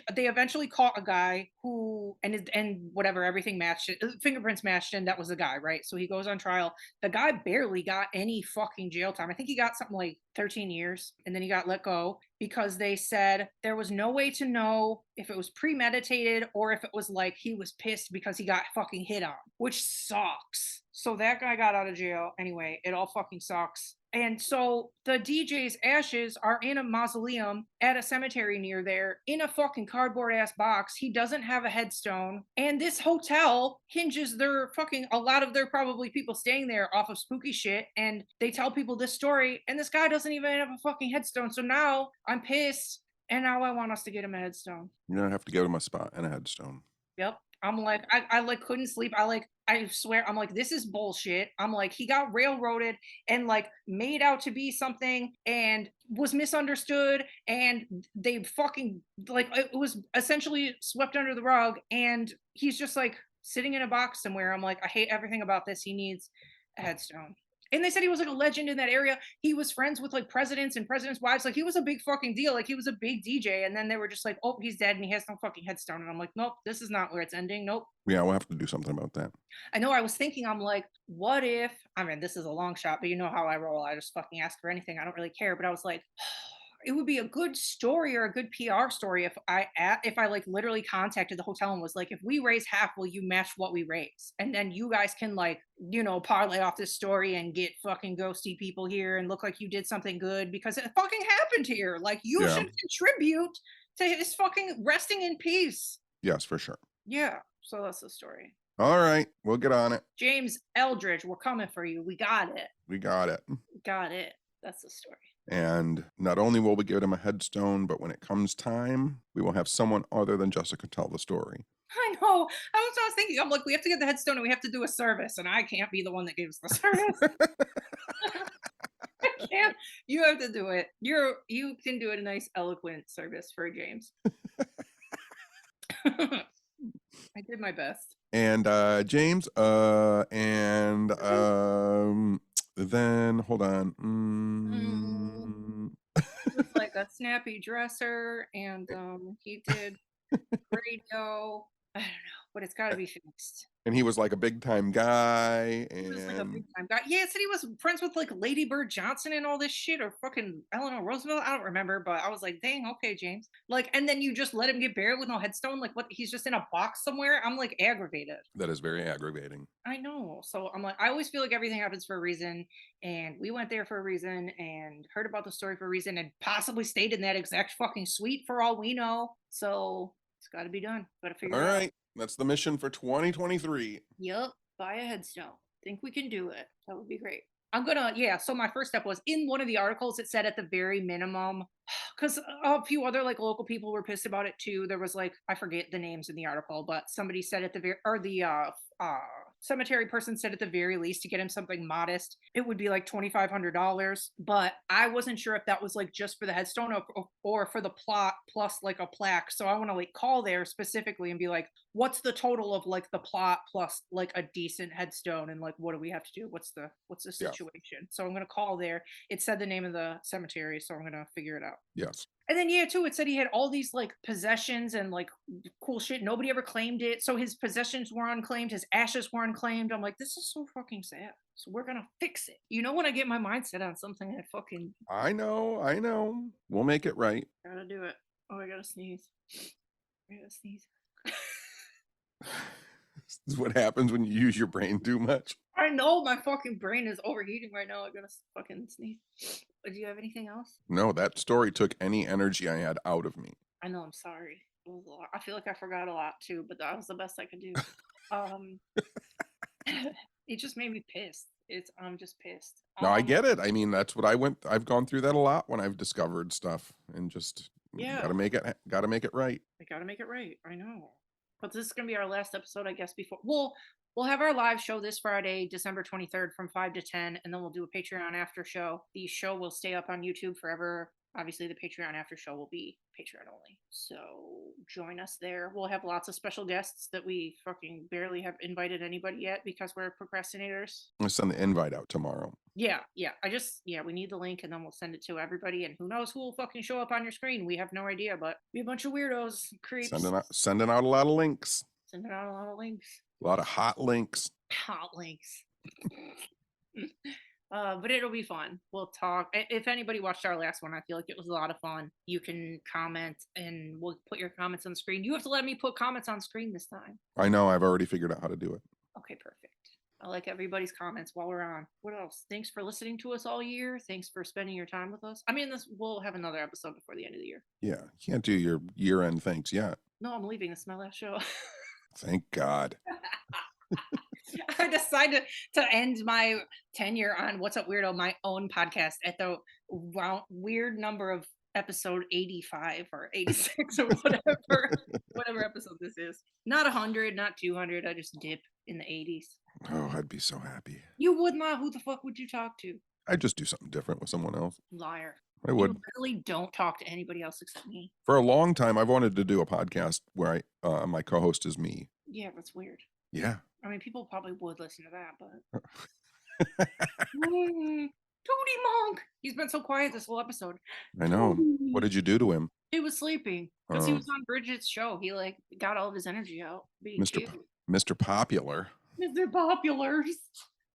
S1: eventually caught a guy who and whatever, everything matched it, fingerprints matched, and that was the guy, right? So he goes on trial. The guy barely got any fucking jail time. I think he got something like 13 years, and then he got let go because they said there was no way to know if it was premeditated or if it was like he was pissed because he got fucking hit on, which sucks. So that guy got out of jail. Anyway, it all fucking sucks. And so the DJ's ashes are in a mausoleum at a cemetery near there in a fucking cardboard ass box. He doesn't have a headstone. And this hotel hinges a lot of their probably people staying there off of spooky shit. And they tell people this story, and this guy doesn't even have a fucking headstone. So now I'm pissed. And now I want us to get him a headstone.
S2: You're gonna have to give him a spot and a headstone.
S1: Yep. I'm like, I like couldn't sleep. I swear, I'm like, this is bullshit. I'm like, he got railroaded and like made out to be something and was misunderstood. And they fucking like, it was essentially swept under the rug. And he's just like sitting in a box somewhere. I'm like, I hate everything about this. He needs a headstone. And they said he was like a legend in that area. He was friends with like presidents and presidents' wives. Like he was a big fucking deal. Like he was a big DJ. And then they were just like, oh, he's dead and he has no fucking headstone. And I'm like, nope, this is not where it's ending. Nope.
S2: Yeah, we'll have to do something about that.
S1: I know I was thinking, I'm like, what if, I mean, this is a long shot, but you know how I roll. I just fucking ask for anything. I don't really care. But I was like, it would be a good story or a good PR story if I like literally contacted the hotel and was like, if we raise half, will you match what we raise? And then you guys can like, you know, parlay off this story and get fucking ghosty people here and look like you did something good because it fucking happened here. Like you
S2: Yeah.
S1: should contribute to his fucking resting in peace.
S2: Yes, for sure.
S1: Yeah. So that's the story.
S2: All right, we'll get on it.
S1: James Eldridge, we're coming for you. We got it.
S2: We got it.
S1: Got it. That's the story.
S2: And not only will we give him a headstone, but when it comes time, we will have someone other than Jessica tell the story.
S1: I know. I was thinking, I'm like, we have to get the headstone and we have to do a service, and I can't be the one that gives the service. I can't. You have to do it. You can do a nice, eloquent service for James. I did my best.
S2: And James, then hold on.
S1: He was like a snappy dresser, and he did radio. I don't know, but it's got to be fixed.
S2: And he was like a big time guy.
S1: He was like a big time guy. Yeah, it said he was friends with like Lady Bird Johnson and all this shit, or fucking Eleanor Roosevelt. I don't remember, but I was like, dang, okay, James. Like, and then you just let him get buried with no headstone. Like, what? He's just in a box somewhere. I'm like aggravated.
S2: That is very aggravating.
S1: I know. So I'm like, I always feel like everything happens for a reason, and we went there for a reason, and heard about the story for a reason, and possibly stayed in that exact fucking suite for all we know. So it's got to be done. Got to figure it out.
S2: All right. That's the mission for 2023.
S1: Yep. Buy a headstone. Think we can do it. That would be great. Yeah. So my first step was in one of the articles, it said at the very minimum, because a few other like local people were pissed about it too. There was like, I forget the names in the article, but somebody said at the cemetery person said at the very least to get him something modest, it would be like $2,500. But I wasn't sure if that was like just for the headstone or for the plot plus like a plaque. So I want to like call there specifically and be like, what's the total of like the plot plus like a decent headstone, and like what do we have to do? What's the situation? Yeah. So I'm gonna call there. It said the name of the cemetery, so I'm gonna figure it out.
S2: Yes.
S1: And then yeah, too, it said he had all these like possessions and like cool shit. Nobody ever claimed it. So his possessions were unclaimed, his ashes were unclaimed. I'm like, this is so fucking sad. So we're gonna fix it. You know, when I get my mindset on something,
S2: I know. We'll make it right.
S1: Gotta do it. Oh, I gotta sneeze.
S2: This is what happens when you use your brain too much.
S1: I know my fucking brain is overheating right now. I gotta fucking sneeze. Do you have anything else?
S2: No, that story took any energy I had out of me.
S1: I know, I'm sorry. It was a lot. I feel like I forgot a lot too, but that was the best I could do. It just made me pissed. I'm just pissed.
S2: No, I get it. I mean, that's what I've gone through that a lot when I've discovered stuff, and just gotta make it right.
S1: I gotta make it right. I know. But this is gonna be our last episode, I guess, before we'll have our live show this Friday, December 23rd from 5 to 10, and then we'll do a Patreon after show. The show will stay up on YouTube forever. Obviously, the Patreon after show will be Patreon only. So join us there. We'll have lots of special guests that we fucking barely have invited anybody yet because we're procrastinators.
S2: I'll send the invite out tomorrow.
S1: Yeah. We need the link, and then we'll send it to everybody, and who knows who will fucking show up on your screen. We have no idea, but be a bunch of weirdos, creeps.
S2: Sending out a lot of links.
S1: A
S2: lot of hot links.
S1: But it'll be fun. We'll talk. If anybody watched our last one, I feel like it was a lot of fun. You can comment, and we'll put your comments on the screen. You have to let me put comments on screen this time.
S2: I know. I've already figured out how to do it.
S1: Okay, perfect. I like everybody's comments while we're on. What else? Thanks for listening to us all year. Thanks for spending your time with us. I mean, we'll have another episode before the end of the year.
S2: Yeah, you can't do your year-end thanks yet.
S1: No, I'm leaving. This is my last show.
S2: Thank God.
S1: I decided to end my tenure on What's Up Weirdo, my own podcast, at the weird number of episode 85 or 86 or whatever episode this is. Not 100, not 200. I just dip in the 80s.
S2: Oh, I'd be so happy.
S1: You would not. Who the fuck would you talk to?
S2: I'd just do something different with someone else.
S1: Liar.
S2: I would.
S1: You literally don't talk to anybody else except me.
S2: For a long time, I've wanted to do a podcast where my co-host is me.
S1: Yeah, that's weird.
S2: Yeah.
S1: I mean, people probably would listen to that, but Tootie Monk. He's been so quiet this whole episode.
S2: I know. What
S1: Tootie.
S2: did you do to him?
S1: He was sleeping because he
S2: Oh.
S1: was on Bridget's show. He like got all of his energy out being
S2: Mr.
S1: cute.
S2: Mr. Popular.
S1: Mr. Populars.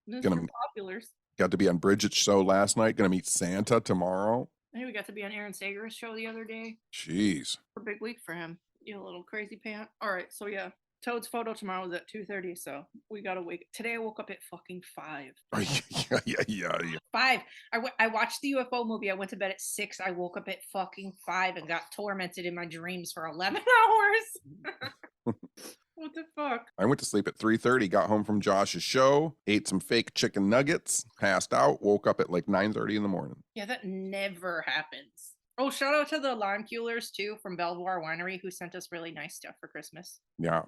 S1: Mr.
S2: Gonna-
S1: Populars.
S2: Got to be on Bridget's show last night. Gonna meet Santa tomorrow.
S1: I think we got to be on Aaron Sager's show the other day.
S2: Jeez.
S1: A big week for him. You little crazy pant. All right, so yeah. Toad's photo tomorrow is at 2:30, so we gotta wake. Today I woke up at fucking 5.
S2: Yeah.
S1: 5. I watched the UFO movie. I went to bed at 6. I woke up at fucking 5 and got tormented in my dreams for 11 hours. What the fuck?
S2: I went to sleep at 3:30, got home from Josh's show, ate some fake chicken nuggets, passed out, woke up at like 9:30 in the morning.
S1: Yeah, that never happens. Oh, shout out to the lime coolers too from Belvoir Winery who sent us really nice stuff for Christmas.
S2: Yeah.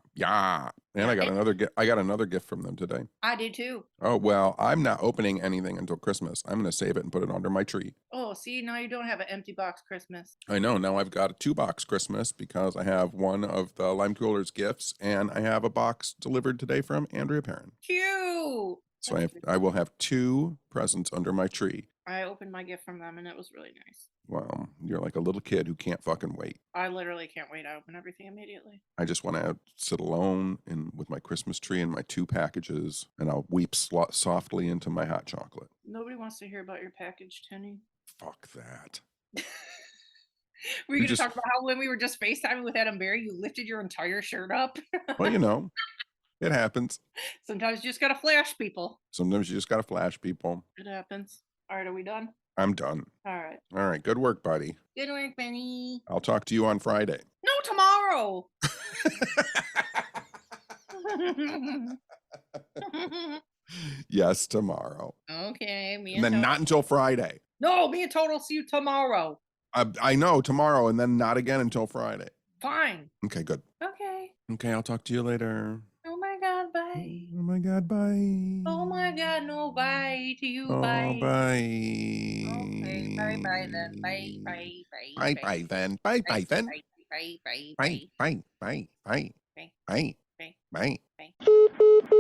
S2: And I got another gift from them today.
S1: I did too.
S2: Oh, well, I'm not opening anything until Christmas. I'm going to save it and put it under my tree.
S1: Oh, see, now you don't have an empty box Christmas.
S2: I know. Now I've got a 2-box Christmas because I have one of the lime coolers gifts and I have a box delivered today from Andrea Perrin.
S1: Cute.
S2: So I will have 2 presents under my tree.
S1: I opened my gift from them and it was really nice.
S2: Well, you're like a little kid who can't fucking wait.
S1: I literally can't wait. I open everything immediately.
S2: I just want to sit alone with my Christmas tree and my 2 packages, and I'll weep softly into my hot chocolate.
S1: Nobody wants to hear about your package, Tenny.
S2: Fuck that.
S1: We're going to talk about how when we were just FaceTiming with Adam Berry, you lifted your entire shirt up.
S2: Well, you know, it happens.
S1: Sometimes you just got to flash people.
S2: Sometimes you just got to flash people.
S1: It happens. All right, are we done? I'm
S2: done.
S1: All right.
S2: All right. Good work, buddy.
S1: Good work, Benny.
S2: I'll talk to you on Friday.
S1: No, tomorrow.
S2: Yes, tomorrow.
S1: Okay.
S2: And then not until Friday.
S1: No, me and Toad will see you tomorrow.
S2: I know, tomorrow, and then not again until Friday.
S1: Fine.
S2: Okay, good.
S1: Okay.
S2: Okay, I'll talk to you later.
S1: Oh my God, bye.
S2: Oh my God, bye.
S1: Oh my God, no, bye to you,
S2: Oh,
S1: bye.
S2: Bye.
S1: Okay, bye then. Bye.
S2: Bye then. Bye then.
S1: Bye.
S2: Bye. Bye. Bye. Bye.
S1: Bye.
S2: Bye.
S1: Bye.
S2: Bye.
S1: Bye.
S2: Bye.